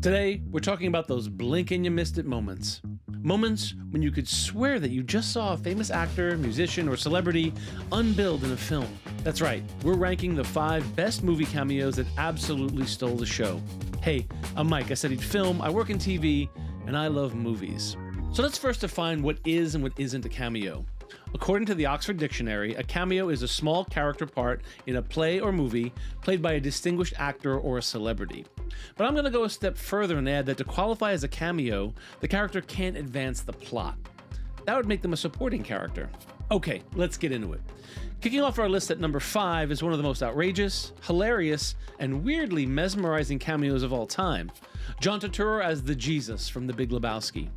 Today, we're talking about those blink and you missed it moments. Moments when you could swear that you just saw a famous actor, musician, or celebrity unbilled in a film. That's right, we're ranking the 5 best movie cameos that absolutely stole the show. Hey, I'm Mike, I studied film, I work in TV, and I love movies. So let's first define what is and what isn't a cameo. According to the Oxford Dictionary, a cameo is a small character part in a play or movie played by a distinguished actor or a celebrity. But I'm going to go a step further and add that to qualify as a cameo, the character can't advance the plot. That would make them a supporting character. Okay, let's get into it. Kicking off our list at number 5 is one of the most outrageous, hilarious, and weirdly mesmerizing cameos of all time. John Turturro as the Jesus from The Big Lebowski.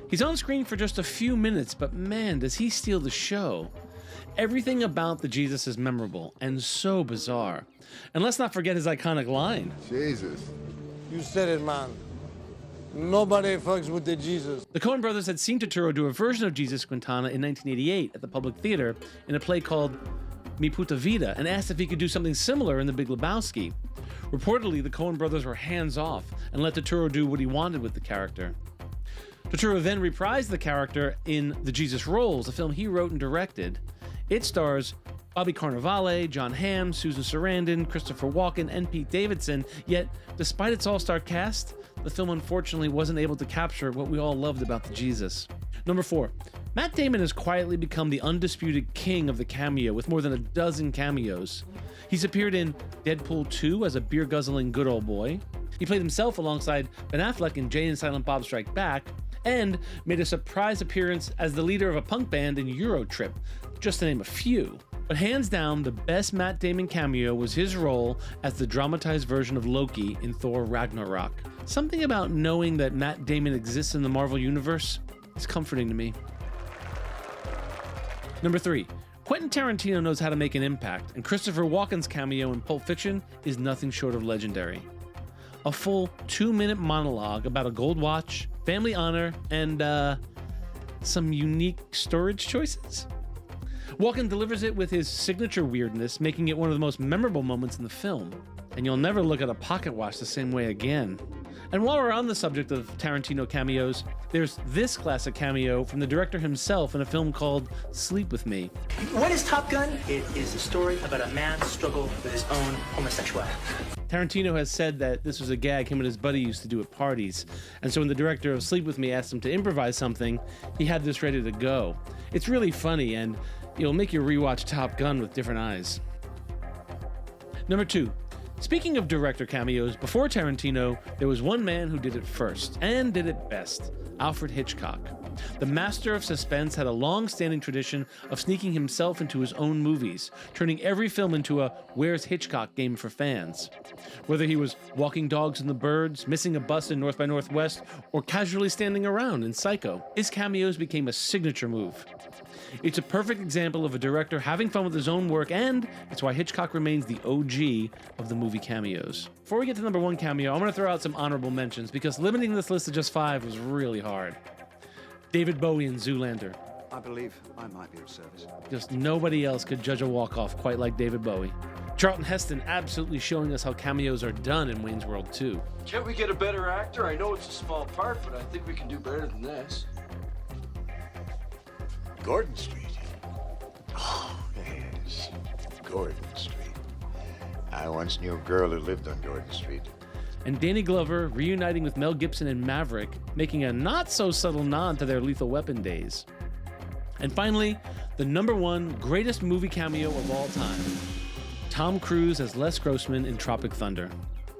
He's on screen for just a few minutes, but man, does he steal the show. Everything about the Jesus is memorable and so bizarre. And let's not forget his iconic line. Jesus. You said it, man. Nobody fucks with the Jesus. The Coen brothers had seen Turturro do a version of Jesus Quintana in 1988 at the Public Theater in a play called Mi Puta Vida and asked if he could do something similar in The Big Lebowski. Reportedly, the Coen brothers were hands off and let Turturro do what he wanted with the character. Turturro then reprised the character in The Jesus Rolls, a film he wrote and directed. It stars Bobby Cannavale, John Hamm, Susan Sarandon, Christopher Walken, and Pete Davidson, yet despite its all-star cast, the film unfortunately wasn't able to capture what we all loved about the Jesus. Number 4. Matt Damon has quietly become the undisputed king of the cameo with more than a dozen cameos. He's appeared in Deadpool 2 as a beer-guzzling good old boy. He played himself alongside Ben Affleck in Jay and Silent Bob Strike Back, and made a surprise appearance as the leader of a punk band in Eurotrip, just to name a few. But hands down, the best Matt Damon cameo was his role as the dramatized version of Loki in Thor Ragnarok. Something about knowing that Matt Damon exists in the Marvel Universe is comforting to me. Number 3. Quentin Tarantino knows how to make an impact, and Christopher Walken's cameo in Pulp Fiction is nothing short of legendary. A full 2-minute monologue about a gold watch, family honor, and some unique storage choices. Walken delivers it with his signature weirdness, making it one of the most memorable moments in the film. And you'll never look at a pocket watch the same way again. And while we're on the subject of Tarantino cameos, there's this classic cameo from the director himself in a film called Sleep With Me. What is Top Gun? It is a story about a man's struggle with his own homosexuality. Tarantino has said that this was a gag him and his buddy used to do at parties. And so when the director of Sleep With Me asked him to improvise something, he had this ready to go. It's really funny, and it'll make you rewatch Top Gun with different eyes. Number 2. Speaking of director cameos, before Tarantino, there was one man who did it first, and did it best, Alfred Hitchcock. The master of suspense had a long-standing tradition of sneaking himself into his own movies, turning every film into a Where's Hitchcock game for fans. Whether he was walking dogs in The Birds, missing a bus in North by Northwest, or casually standing around in Psycho, his cameos became a signature move. It's a perfect example of a director having fun with his own work, and it's why Hitchcock remains the OG of the movie cameos. Before we get to number 1 cameo, I'm going to throw out some honorable mentions because limiting this list to just 5 was really hard. David Bowie in Zoolander. I believe I might be of service. Just nobody else could judge a walk-off quite like David Bowie. Charlton Heston absolutely showing us how cameos are done in Wayne's World 2. Can't we get a better actor? I know it's a small part, but I think we can do better than this. Gordon Street. Oh, yes. Gordon Street. I once knew a girl who lived on Gordon Street. And Danny Glover reuniting with Mel Gibson in Maverick, making a not-so-subtle nod to their Lethal Weapon days. And finally, the number 1 greatest movie cameo of all time. Tom Cruise as Les Grossman in Tropic Thunder.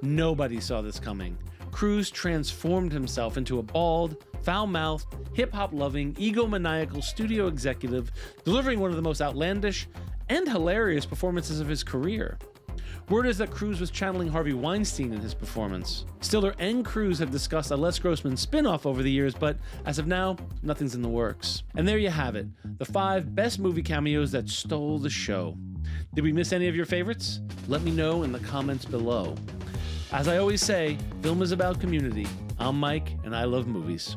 Nobody saw this coming. Cruise transformed himself into a bald, foul-mouthed, hip-hop-loving, egomaniacal studio executive, delivering one of the most outlandish and hilarious performances of his career. Word is that Cruise was channeling Harvey Weinstein in his performance. Stiller and Cruise have discussed a Les Grossman spin-off over the years, but as of now, nothing's in the works. And there you have it, the 5 best movie cameos that stole the show. Did we miss any of your favorites? Let me know in the comments below. As I always say, film is about community. I'm Mike, and I love movies.